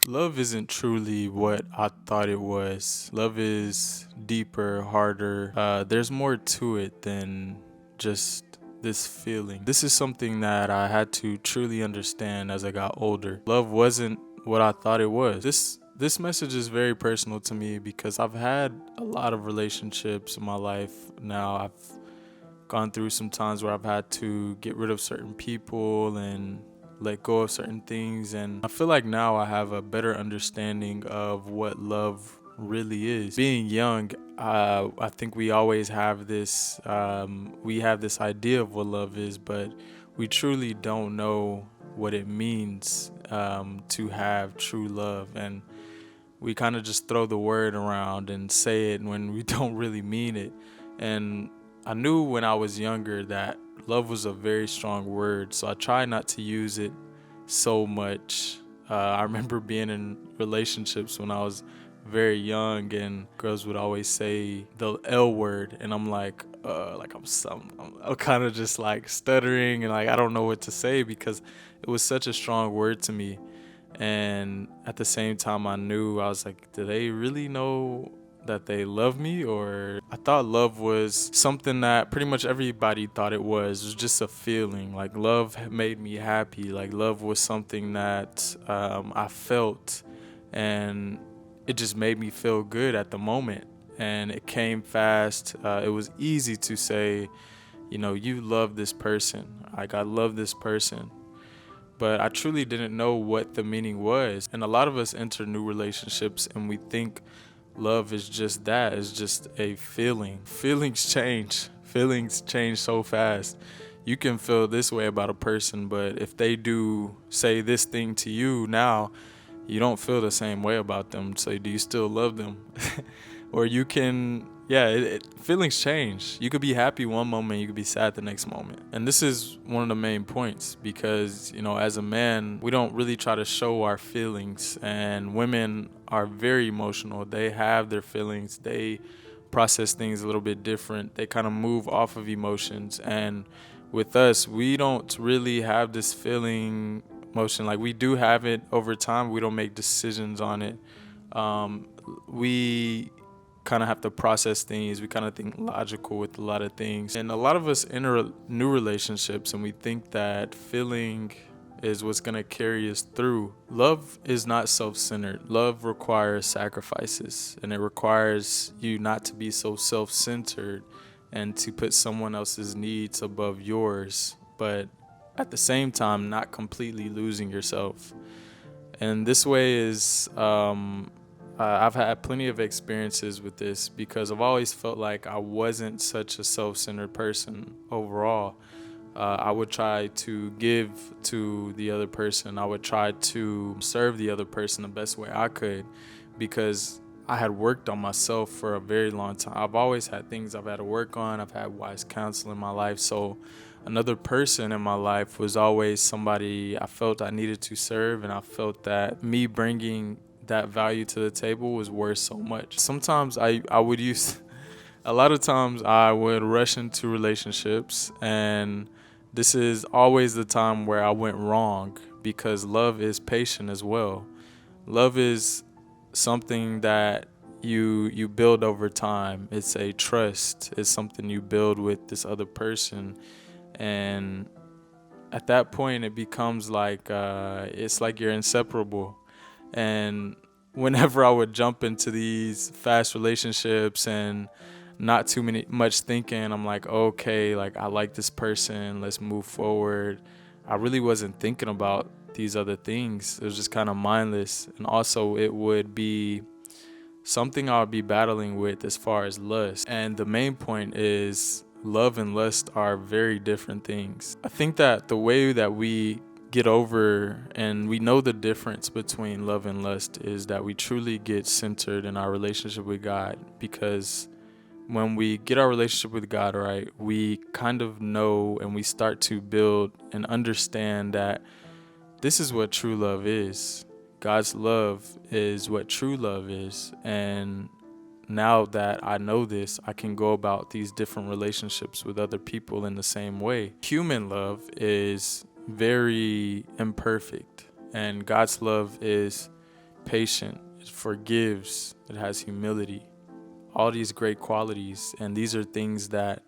Love isn't truly what I thought it was. Love is deeper, harder. There's more to it than just this feeling. This is something that I had to truly understand as I got older. Love wasn't what I thought it was. This message is very personal to me because I've had a lot of relationships in my life now. I've gone through some times where I've had to get rid of certain people and let go of certain things. And I feel like now I have a better understanding of what love really is. Being young, I think we always have this idea of what love is, but we truly don't know what it means to have true love. And we kind of just throw the word around and say it when we don't really mean it. And I knew when I was younger that love was a very strong word, so I try not to use it so much. I remember being in relationships when I was very young, and girls would always say the L word, and I'm like I'm kind of just like stuttering and like I don't know what to say because it was such a strong word to me. And at the same time, I knew I was like, do they really know that they love me? Or I thought love was something that pretty much everybody thought it was. It was just a feeling. Like love made me happy. Like love was something that I felt, and it just made me feel good at the moment. And it came fast. It was easy to say, you love this person. Like I love this person, but I truly didn't know what the meaning was. And a lot of us enter new relationships and we think love is just that, it's just a feeling. Feelings change so fast. You can feel this way about a person, but if they do say this thing to you now, you don't feel the same way about them. So do you still love them? Or you can, yeah, feelings change. You could be happy one moment, you could be sad the next moment. And this is one of the main points because, as a man, we don't really try to show our feelings. And women are very emotional. They have their feelings. They process things a little bit different. They kind of move off of emotions. And with us, we don't really have this feeling motion. Like we do have it over time. We don't make decisions on it. We kind of have to process things. We kind of think logical with a lot of things. And a lot of us enter new relationships and we think that feeling is what's going to carry us through. Love is not self-centered. Love requires sacrifices, and it requires you not to be so self-centered and to put someone else's needs above yours, but at the same time, not completely losing yourself. And this way is I've had plenty of experiences with this because I've always felt like I wasn't such a self-centered person overall. I would try to give to the other person. I would try to serve the other person the best way I could because I had worked on myself for a very long time. I've always had things I've had to work on. I've had wise counsel in my life. So another person in my life was always somebody I felt I needed to serve, and I felt that me bringing that value to the table was worth so much. Sometimes I would use, a lot of times I would rush into relationships, and this is always the time where I went wrong because love is patient as well. Love is something that you build over time. It's a trust. It's something you build with this other person, and at that point it becomes like it's like you're inseparable. And whenever I would jump into these fast relationships and not too much thinking, I'm like, okay, like I like this person, let's move forward. I really wasn't thinking about these other things. It was just kind of mindless. And also it would be something I would be battling with as far as lust. And the main point is love and lust are very different things. I think that the way that we get over and we know the difference between love and lust is that we truly get centered in our relationship with God, because when we get our relationship with God right, we kind of know and we start to build and understand that this is what true love is. God's love is what true love is. And now that I know this, I can go about these different relationships with other people in the same way. Human love is very imperfect, and God's love is patient, it forgives, it has humility, all these great qualities. And these are things that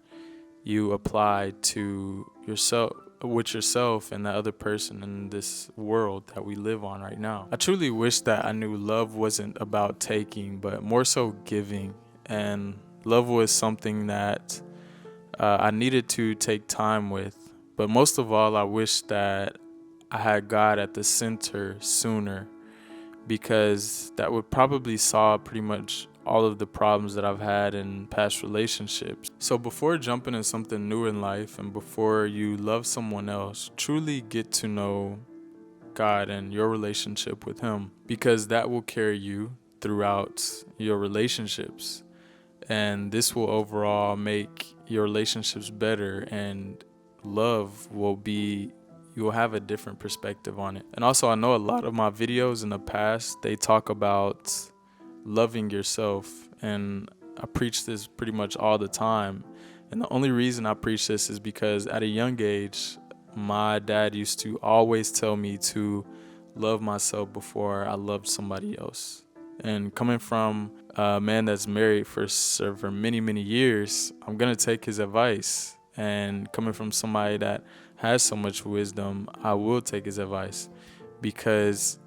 you apply to yourself, with yourself and the other person in this world that we live on right now. I truly wish that I knew love wasn't about taking, but more so giving. And love was something that I needed to take time with. But most of all, I wish that I had God at the center sooner, because that would probably solve pretty much all of the problems that I've had in past relationships. So before jumping in something new in life and before you love someone else, truly get to know God and your relationship with Him, because that will carry you throughout your relationships. And this will overall make your relationships better, and love will be, you will have a different perspective on it. And also, I know a lot of my videos in the past, they talk about loving yourself, and I preach this pretty much all the time. And the only reason I preach this is because at a young age, my dad used to always tell me to love myself before I loved somebody else. And coming from a man that's married for many, many years, I'm going to take his advice. And coming from somebody that has so much wisdom, I will take his advice, because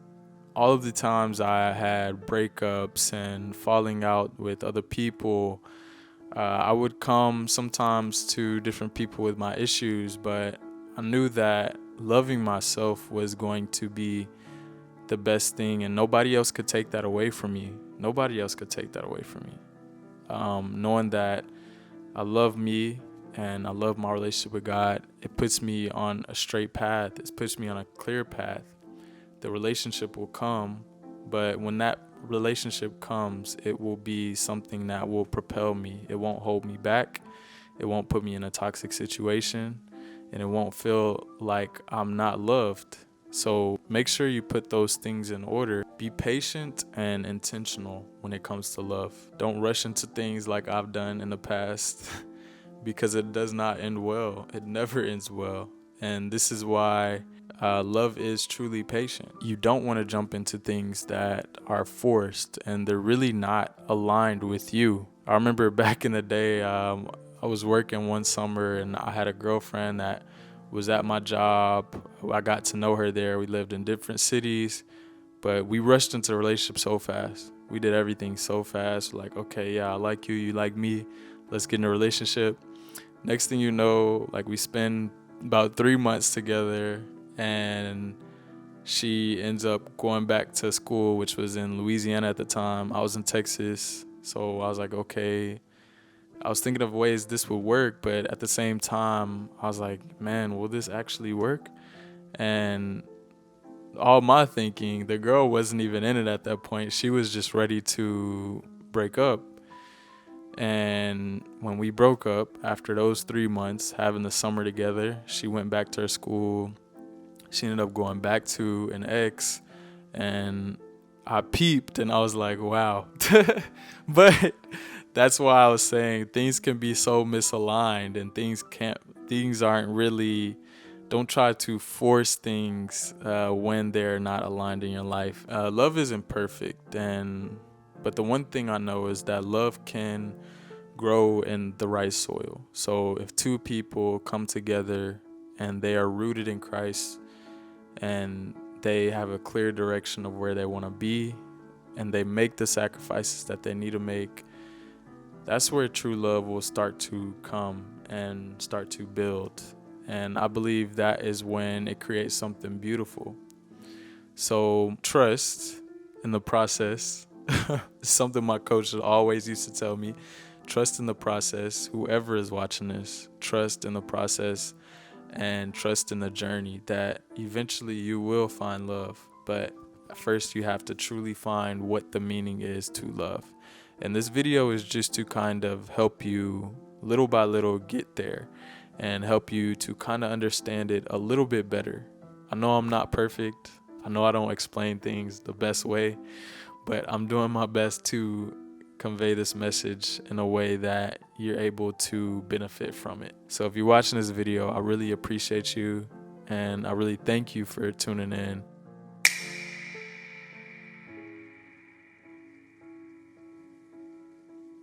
all of the times I had breakups and falling out with other people, I would come sometimes to different people with my issues, but I knew that loving myself was going to be the best thing, and nobody else could take that away from me. Nobody else could take that away from me. Knowing that I love me and I love my relationship with God, it puts me on a straight path. It puts me on a clear path. The relationship will come, but when that relationship comes, it will be something that will propel me. It won't hold me back. It won't put me in a toxic situation, and it won't feel like I'm not loved. So make sure you put those things in order. Be patient and intentional when it comes to love. Don't rush into things like I've done in the past because it does not end well. It never ends well. And this is why love is truly patient. You don't want to jump into things that are forced and they're really not aligned with you. I remember back in the day, I was working one summer and I had a girlfriend that was at my job. I got to know her there. We lived in different cities, but we rushed into a relationship so fast. We did everything so fast. Like, okay, yeah, I like you, you like me. Let's get in a relationship. Next thing you know, like, we spend about 3 months together, and she ends up going back to school, which was in Louisiana at the time. I was in Texas. So I was like, okay, I was thinking of ways this would work, but at the same time, I was like, man, will this actually work? And all my thinking, the girl wasn't even in it at that point. She was just ready to break up. And when we broke up, after those 3 months, having the summer together, she went back to her school. She ended up going back to an ex, and I peeped and I was like, wow. But that's why I was saying things can be so misaligned, and things aren't really, don't try to force things when they're not aligned in your life. Love isn't perfect, but the one thing I know is that love can grow in the right soil. So if two people come together and they are rooted in Christ and they have a clear direction of where they want to be, and they make the sacrifices that they need to make, that's where true love will start to come and start to build. And I believe that is when it creates something beautiful. So trust in the process. It's something my coach always used to tell me. Trust in the process. Whoever is watching this, trust in the process and trust in the journey, that eventually you will find love. But first you have to truly find what the meaning is to love. And this video is just to kind of help you little by little get there and help you to kind of understand it a little bit better. I know I'm not perfect. I know I don't explain things the best way, but I'm doing my best to convey this message in a way that you're able to benefit from it. So if you're watching this video, I really appreciate you, and I really thank you for tuning in.